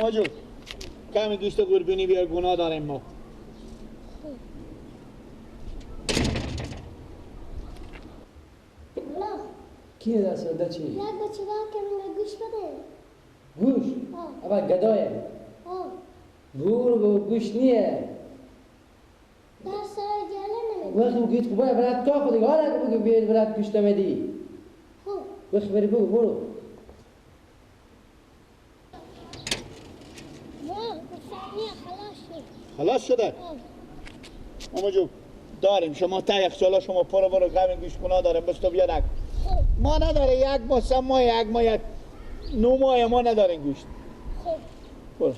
ماما جون کمی گوشت قربونی بیار، گناه داریم ما. کی دست داده چی؟ یک بچه که من گوش بده. گوش؟ اما گدایه. گوش نیه. در سر جاله نمیده. وقتی گوشت خوبه برات تا خودی حالا که بگو بیاد برات گوشت میدی. وقتی بری بگو برو. خلاص شده؟ ماما جون داریم، شما تا یخچالا شما برو قوی گوشت گناه داریم، بس تو بیاد. ما نداره یک ماه سه ماه یک ماه یک 9 ماه ما نداریم گوشت. برو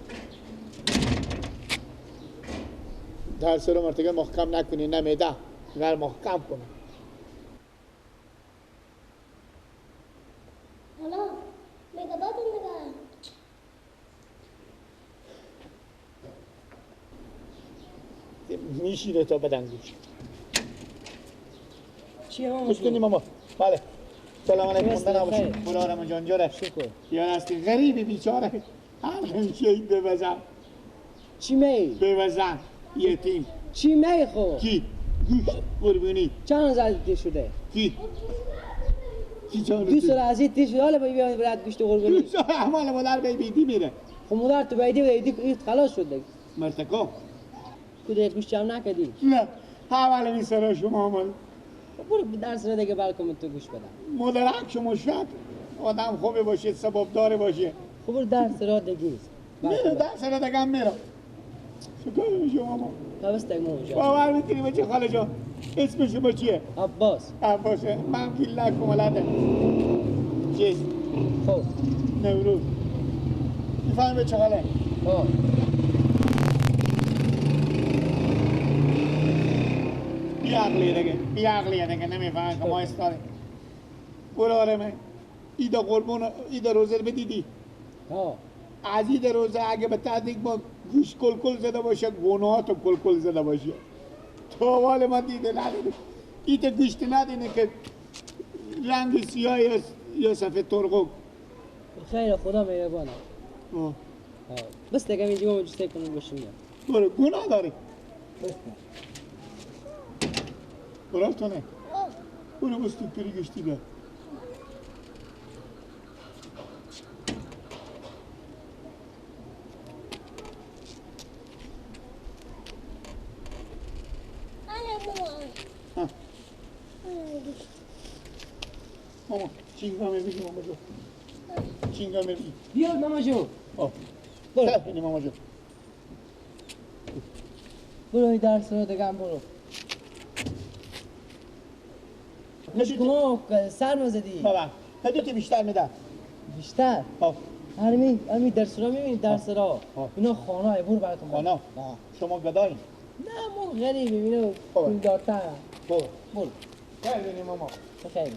درس رو مرتگه محکم نکنی، نمیده غیر محکم کنی. حالا میگه باتون نگه میشینه تا بدن گوشت. چی هم خوش کنی ماما. بله سلام علیکم. مندن نباشی. خدا رحم جانجاره. شکر. یا هستی غریبی بیچاره، هر نمیشه ببزن. چی می؟ ببزن یتیم. چی می خو؟ کی؟ گوشت قربونی. چند زدی شده؟ کی چند دو سال ازیت شده حالا بیاید برات گوشت قربانی. دو سال احمال مادر بیدی میره. خب مادر تو بیدی خلاص شد دیگه. مرتکا کدایت گوشت جمع نکردی؟ نه اول این سر شما عمل. برو درس رو دیگه بلکم تو گوش بدم. مدرک شما شد آدم خوبی باشه، سببدار باشه. خب برو درس رو دیگه. میره درس رو دیگه میره. شکر شما ما. بس دیگه موجود. باور میکنی بچه خاله جان اسم شما چیه؟ عباس. عباسه. من کلا کمالاده. چیز؟ خب. نوروز. میفهمی بچه خاله؟ ها. بی عقلیه دیگه نمیفهمی که ما استاره. برو آرمه ایده قربون ایده روزه رو بدیدی؟ ها. از ایده روزه اگه به تدیک با گوش کل زده باشه گناه تو کل زده باشه. تو حال من دیده ندیده ایده گوشت ندینه که رنگ سیاه یا سفید ترقو. خیر خدا مهربانه. بس دیگه اینجا ما جسته کنیم باشیم. برو گناه داری. برو تو نه. برو بس تو پری گشتی بیاد. ماما چینگا میبینی ماما جو. چینگا میبینی. بیاد ماما جو. برو. بینی ماما جو. برو درس رو دیگه برو. مشکلو سر نزدی. بابا هدیه بیشتر میده. بیشتر؟ هرمی درس را میبینی درس را. اینا خانه برو براتون. خانه؟ شما گدایین. نه ما غریبیم اینو پول دارتر. برو. خیر بینی ماما. خیر.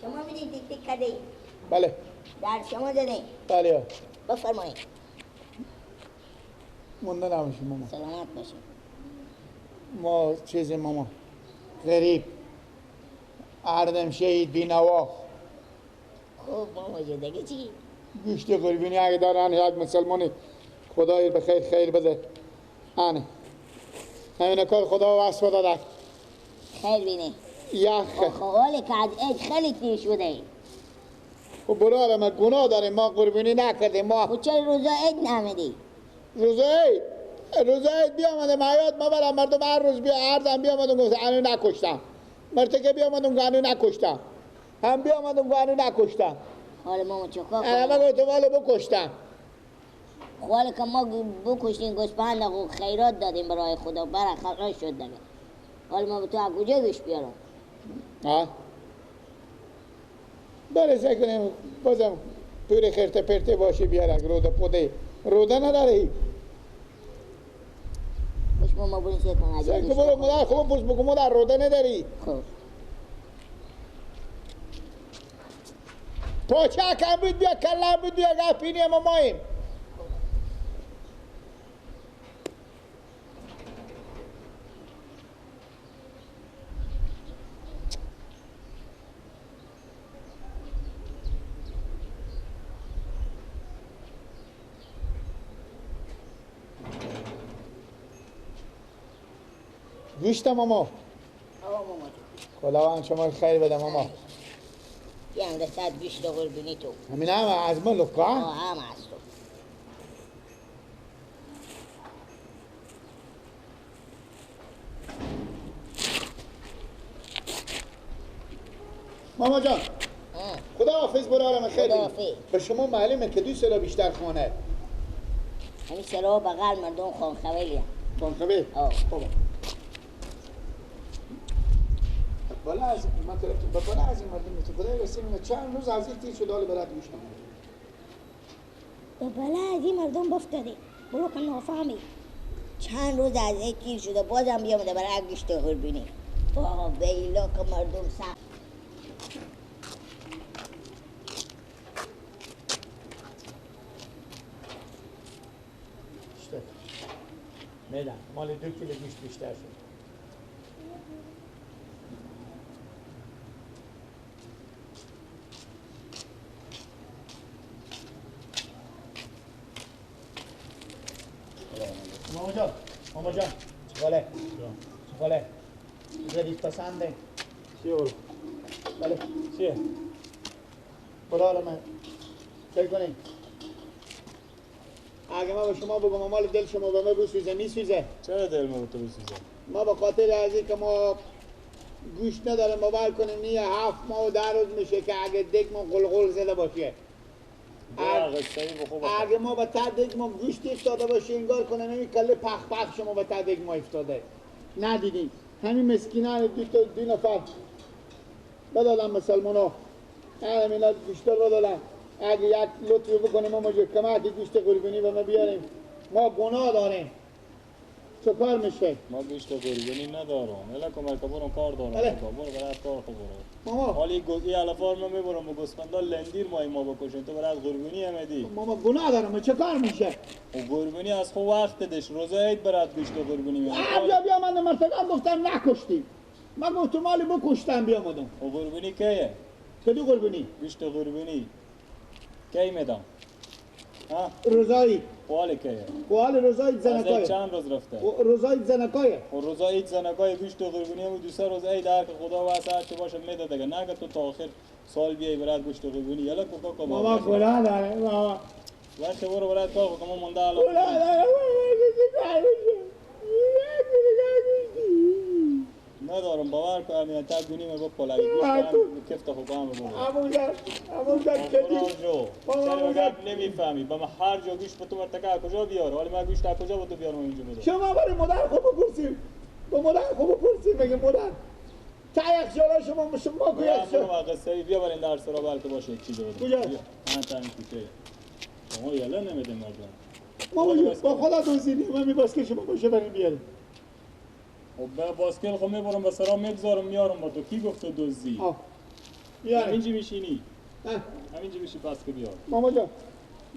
شما میدید دیک دیک کردی؟ بله. در شما زده؟ بله. بفرمایید. مونده نباشی ماما. سلامت باشید. ما چیزی ماما غریب اردم شهید بینوا. خوب ماما جو دیگه چی؟ گوشت قربونی اگه دارن یک مسلمانی خدای به خیر بده. آنه همین کار خدا واسه داده. خیر بینه. یخ. حالی که از اج خیلی تیر شده. خب برادر ما گناه داریم، ما قربونی نکردیم. ما خب چرا روزا عید نمیدی؟ روزا عید بیامده معیاد ما برم مردم هر روز عرضم بیامدم گفتم انو نکشتم. مرتکه بیامدم گفتم انو نکشتم. هم بیامدم گفتم انو نکشتم. حالا ماما چکا کنم؟ انا گفتم والو بکشتم. حالا که ما بکشتیم گوسپند و خیرات دادیم برای خدا برای خلق شد دیگه. حالا ما به تو از کجا گوشت بیارم؟ ها؟ برسه کنیم بازم پوری خیرته پرته باشی بیارک روده پوده روده نداری ما بریم چه کنم سه که برو مادر خوب پوست بگو مادر روده نداری خب پاچه کم بود بیا کلم بود بیا گپینی اما ماییم گوشت ماما آقا ماما خداوند شما خیر بده ماما یه هم رسد گوشت قربونی تو همین همه از ما لکا هم از تو ماما جان خدا حافظ برارم خیلی خداحافظ. به شما معلومه که 2 سال بیشتر خانه همین سرا بغل مردم خانخویلی هم خانخبه آه. خب بالا از من طرف بالا از این مردم تو خدای رسیم چند روز از این تیر شد حال برات گوش نمید به بله از این مردم بافتاده برو که نافهمی چند روز از این گیر شده بازم بیامده برای گوشت قربونی آقا بیلا که مردم سخت میدم مال 2 کیلو گوشت بیشتر شد ماما جان چقاله چقاله ردیف پسنده چیه برو بله چیه برو حالا من فکر کنیم اگه ما به شما بگم مال دل شما به ما بسوزه میسوزه چرا دل ما به تو بسوزه؟ ما به خاطر از این که ما گوشت نداریم باور کنیم نیه 7 ماه و 10 روز میشه که اگه دک ما قلقل زده باشه اگه ما به تا دک ما گوشت افتاده باشه انگار کنم این کله پخ شما به تا دک ما افتاده ندیدیم همین مسکینان 2 نفر بدالم مسلمانا همین گوشت رو بدالم اگه یک لطفی بکنیم ما مجھے کمک گوشت قربانی به ما بیاریم ما گناه داریم چه کار میشه؟ ما گوشت قربانی ندارم الا کمک برم کار دارم بله. برو برای کار خود برو ماما حالی گوزی علفار ما میبرم با گسپندا لندیر ما بکشیم تو برای از قربانی همدی ماما گناه دارم چه کار میشه؟ و قربانی از خو وقت دش روزه عید برات گوشت قربانی میاد بیا من مرتقم گفتم نکشتی من گفتم مالی بکشتم بیامدم و قربانی کیه؟ کدو قربانی؟ گوشت قربانی کی میدم؟ ها؟ روزایی حال کیه؟ حال روزایی از زنکایه چند روز رفته؟ روزایی زنکایه و روزا عید زنکای گوشت قربانی هم 2 روز عید هر که خدا واسه هر چه باشه میده دیگه نه که تو تا آخر سال بیای برات گوشت قربانی یلا کوکا کوکا ماما گناه داره ماما باشه برو برات کار کنم مونده الان گناه داره ندارم باور کنم یا تا دونی من با پلای گوشت کفت خو کام بگم اموزن کدی جو چرا گپ نمیفهمی با ما هر جا گوشت تو مرتکا کجا بیار ولی من گوشت کجا با تو بیارم اینجا بده شما برای مادر خوب بپرسیم با مادر خوب بپرسیم میگه مادر تا یک جالا شما کو یک برو جالا قصه بیا برین در سرا بلکه باشه یک چیز بده کجا؟ من تا این کوچه شما یلا نمیده مردم ماما با خدا دوزیدی من میباس که شما باشه بریم بیاریم خب به باسکل خو میبرم به سرا میگذارم میارم با تو کی گفت تو دزدی بیاریم همینجا میشینی اه. همینجا میشی پس که بیار ماما جان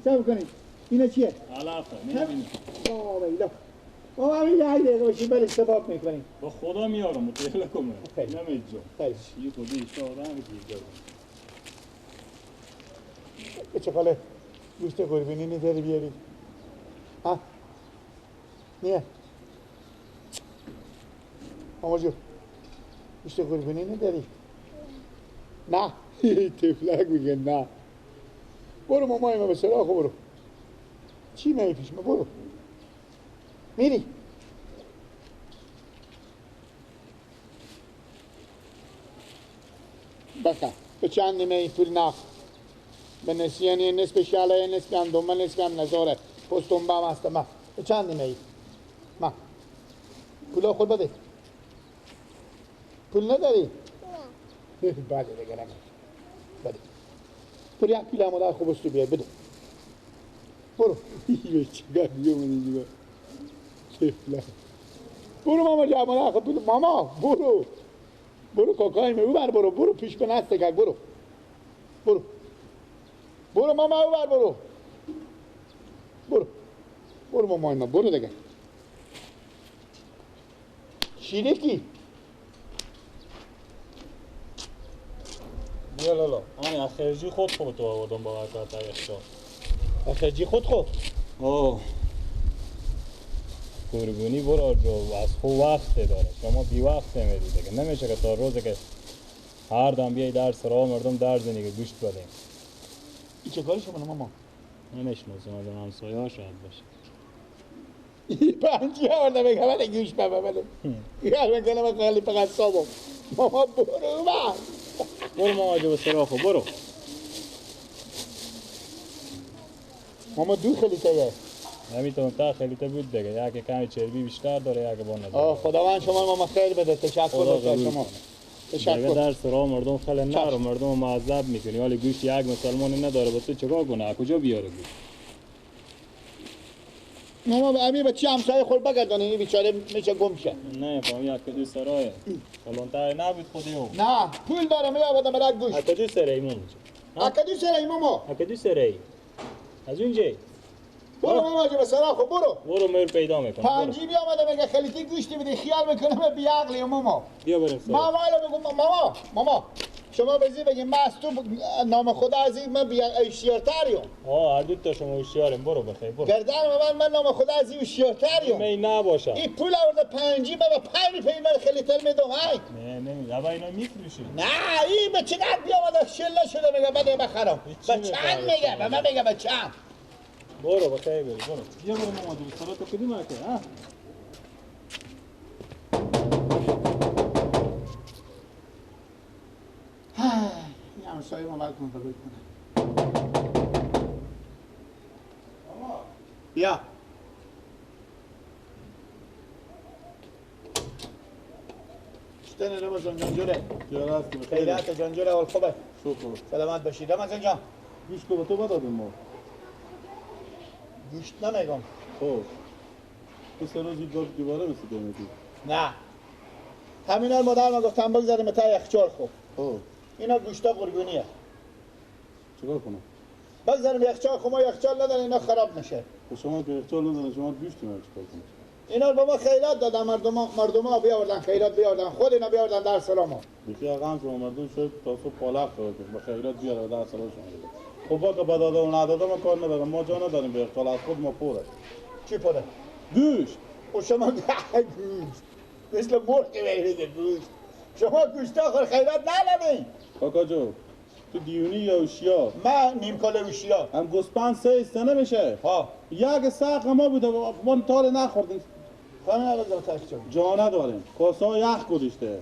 چه کنیم اینا چیه؟ علافه نمیبینی ماما بیلا ماما همین یه دقیقه باشیم برای ثباب میکنیم با خدا میارم تو یلا کمه خیلی. نمیجا خیلی چی خودی آدم دیگه چه خاله گوشت قربانی نداری بیاری ها؟ نیه ماما جو گوشت قربانی نداری نه تفلک میگه نه برو مامای ما به سراخو برو چی میگی پیش ما برو میری بکن به چند نیمه این پول نخ به نسیانی نصف شاله نصف اندومه نصف هم نزاره پستون بام هست ما به چند نیمه ای ما پولا خود بده پول نداری؟ نه بده دیگه نمید بده برو یک کیلو مادر خوب است تو بیای بده برو به چگاه بیامونی دیگه تفله برو ماما جماله خب برو ماما برو برو کاکای می اوبر برو پیش به نست که برو ماما اوبر برو ماما اینا برو دیگه شیره کی؟ بیا لالا همین اخرجی خود تو آوردم با حرکت یخچال اخرجی خود آه قربونی برو جو از خوب وقت داره شما بی وقت میدید دیگه نمیشه که تا روزی که هر دم بیای در سرا مردم در زنی که گوشت بدیم این چه کاری شما ماما؟ نمیشناسم از همسایه ها شاید باشه پنجی آورده بگه بله گوش بله یاد میکنه من خیلی فقط صابم ماما برو ماما جو سراخو برو ماما دو خیلی تایه نمیتونم تا خیلی تا بود دیگه یکی کمی چربی بیشتر داره یکی با نداره خداوند شما ماما خیر بده تشکر بده شما دیگه تشکر در سرا مردم خیلی نر و مردم معذب میکنی ولی گوشت یک مسلمانی نداره با تو چیکار کنه کجا بیاره گوشت ماما به امی بچه همسایه خود بگردانه این بیچاره میشه گم شه نه فهم یک کدو سرایه کلانتر نبود خودی او نه پول داره میابدم برای گوش اکدو سره ایمون اکدو سر ای ماما اکدو سره ای از اونجایی برو ماما جو بسرا خب برو میر پیدا میکنم پنجی بیامده میگه خیلی گوشتی بده خیال میکنه من بیعقلی ماما بیا بریم سر ماما الان بگو ماما شما بزی بگیم من از تو نام خدا عزیز من اشیارتریم هر دو تا شما هوشیاریم برو بخیر برو گردن من نام خدا عزیز اشیارتریم می نباشم این پول آورده پنجی من به 5 روپیه من خیلی تر میدم های نه نمی اما اینا میفروشی نه این به چقدر بیامده شله شده میگه بده بخرم به چند میگه به من میگه به چند برو بخیر برو بیا برو ماما دو سرا تو کدوم اکه ها این همسایه ما باید منتظر کنه بیا شتن رمضان جانجوره خیلیت جانجوره اول خوبه سلامت باشید رمضان جان گوشت به تو بدادیم ما گوشت نمیگم خب تو سه روز یک بار دوباره بسیده میدی نه همین حال مادر ما گفتم بگذاریم تا یخچال خوب خب اینا گوشتا قربونیه چیکار کنم بگذاریم یخچال خوب ما یخچال نداره اینا خراب میشه خب شما که یخچال نداره شما گوشت میاد چیکار کنم اینا به ما خیرات دادن مردم ها بیاوردن خیرات بیاوردن خود اینا بیاوردن در سلام بخی غم شما مردم شد تا صبح پالق کنید به خیرات بیاره در سلام شما خب با که بداده و نداده ما کار ندارم ما جا نداریم به یخچال از خود ما پره چی پره؟ گوشت و شما گوشت مثل مرغ میریزه گوشت شما گوشت آخر خیرات ندادین کاکا جو تو دیونی یا اوشیار من نیم کال اوشیار هم گسپند 3 استنه میشه ها یک ساق ما بوده ما تال نخوردیم خانه نبازم تشکر جا نداریم کاسه ها یخ گذاشته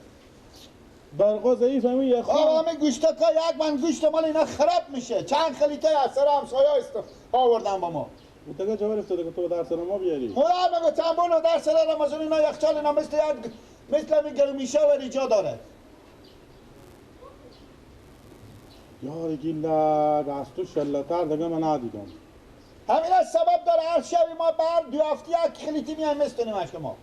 برقا ضعیف همین یخ همه گوشتا که یک من گوشت مال اینا خراب میشه چند خلیته از سر همسایه آوردن با ما متقا جواب افتاده که تو در سر ما بیاری مادر مگه تنبول در سر رمضان اینا یخچال اینا مثل همین گرمیشه و ریجا داره یاری گیلک از تو شلتر دیگه من ندیدم همین از سبب داره هر شبی ما بر 2 هفته یک خلیتی میایم میستونیمش که ما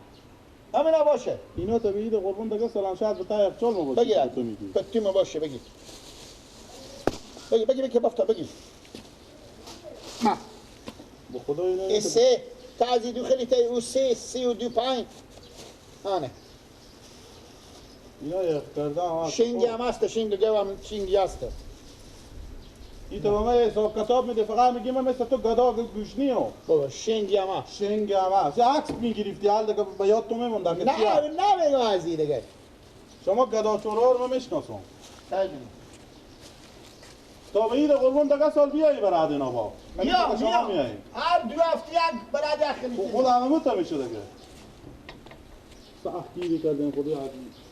همینا باشه اینا تا به عید قربان دیگه سلام شاید به تا یخچال ما باشه بگیر تو میگی کتی ما باشه بگیر بگیر که بافتا بگیر ما با خدا اینا ای سه تعزی 2 خلیته او 32 5 آنه اینا یخ کردن شینگی هم هست شینگ دیگه هم شینگی هست این تو به من حساب کتاب میده فقط میگی من مثل تو گدا گوشنی هم بابا شینگی هم هست شنگ هم هست یه عکس میگرفتی حال دیگه به یاد تو میمونده که چیه نه بگو از این دیگه شما گدا چورا رو من میشناسم تا به عید قربان دیگه سال بیایی برای اینا با یا شما میایی هر 2 هفته یک برای خلیتی خود همه موتا میشه دیگه سخت گیری کردن خدا عزیز